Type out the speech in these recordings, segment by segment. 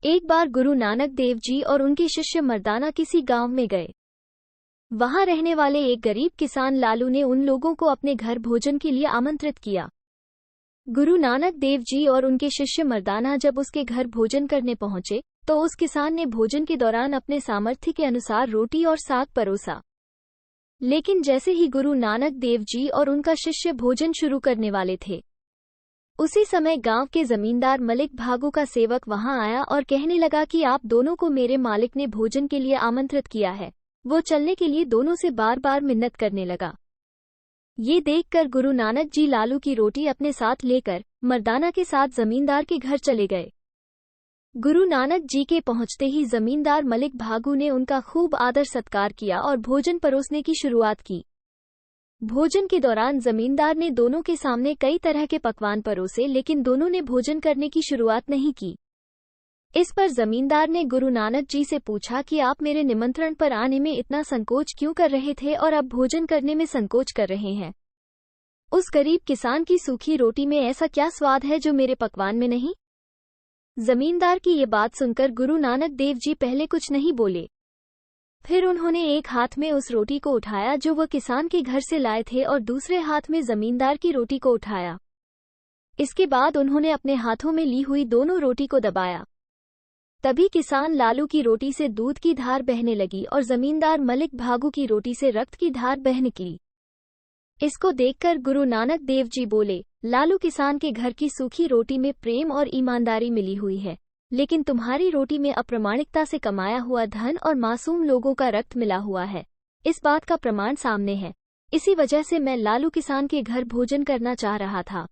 एक बार गुरु नानक देव जी और उनके शिष्य मर्दाना किसी गांव में गए। वहां रहने वाले एक गरीब किसान लालू ने उन लोगों को अपने घर भोजन के लिए आमंत्रित किया। गुरु नानक देव जी और उनके शिष्य मर्दाना जब उसके घर भोजन करने पहुंचे तो उस किसान ने भोजन के दौरान अपने सामर्थ्य के अनुसार रोटी और साग परोसा। लेकिन जैसे ही गुरु नानक देव जी और उनका शिष्य भोजन शुरू करने वाले थे, उसी समय गांव के जमींदार मलिक भागू का सेवक वहां आया और कहने लगा कि आप दोनों को मेरे मालिक ने भोजन के लिए आमंत्रित किया है। वो चलने के लिए दोनों से बार बार मिन्नत करने लगा। ये देखकर गुरु नानक जी लालू की रोटी अपने साथ लेकर मर्दाना के साथ जमींदार के घर चले गए। गुरु नानक जी के पहुंचते ही जमींदार मलिक भागू ने उनका खूब आदर सत्कार किया और भोजन परोसने की शुरुआत की। भोजन के दौरान जमींदार ने दोनों के सामने कई तरह के पकवान परोसे, लेकिन दोनों ने भोजन करने की शुरुआत नहीं की। इस पर जमींदार ने गुरु नानक जी से पूछा कि आप मेरे निमंत्रण पर आने में इतना संकोच क्यों कर रहे थे और अब भोजन करने में संकोच कर रहे हैं। उस गरीब किसान की सूखी रोटी में ऐसा क्या स्वाद है जो मेरे पकवान में नहीं? जमींदार की ये बात सुनकर गुरु नानक देव जी पहले कुछ नहीं बोले। फिर उन्होंने एक हाथ में उस रोटी को उठाया जो वह किसान के घर से लाए थे और दूसरे हाथ में जमींदार की रोटी को उठाया। इसके बाद उन्होंने अपने हाथों में ली हुई दोनों रोटी को दबाया। तभी किसान लालू की रोटी से दूध की धार बहने लगी और जमींदार मलिक भागू की रोटी से रक्त की धार बहने लगी। इसको देखकर गुरु नानक देव जी बोले, लालू किसान के घर की सूखी रोटी में प्रेम और ईमानदारी मिली हुई है, लेकिन तुम्हारी रोटी में अप्रामाणिकता से कमाया हुआ धन और मासूम लोगों का रक्त मिला हुआ है। इस बात का प्रमाण सामने है। इसी वजह से मैं लालू किसान के घर भोजन करना चाह रहा था।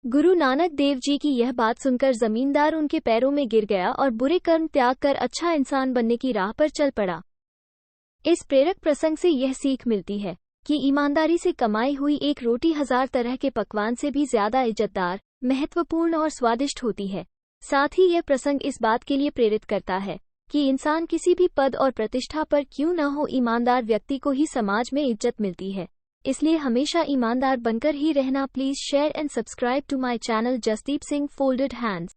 गुरु नानक देव जी की यह बात सुनकर जमींदार उनके पैरों में गिर गया और बुरे कर्म त्याग कर अच्छा इंसान बनने की राह पर चल पड़ा। इस प्रेरक प्रसंग से यह सीख मिलती है कि ईमानदारी से कमाई हुई एक रोटी 1000 तरह के पकवान से भी ज्यादा इज्जतदार, महत्वपूर्ण और स्वादिष्ट होती है। साथ ही यह प्रसंग इस बात के लिए प्रेरित करता है कि इंसान किसी भी पद और प्रतिष्ठा पर क्यों न हो, ईमानदार व्यक्ति को ही समाज में इज्जत मिलती है। इसलिए हमेशा ईमानदार बनकर ही रहना। Please share and subscribe to my channel Jasdeep Singh folded hands.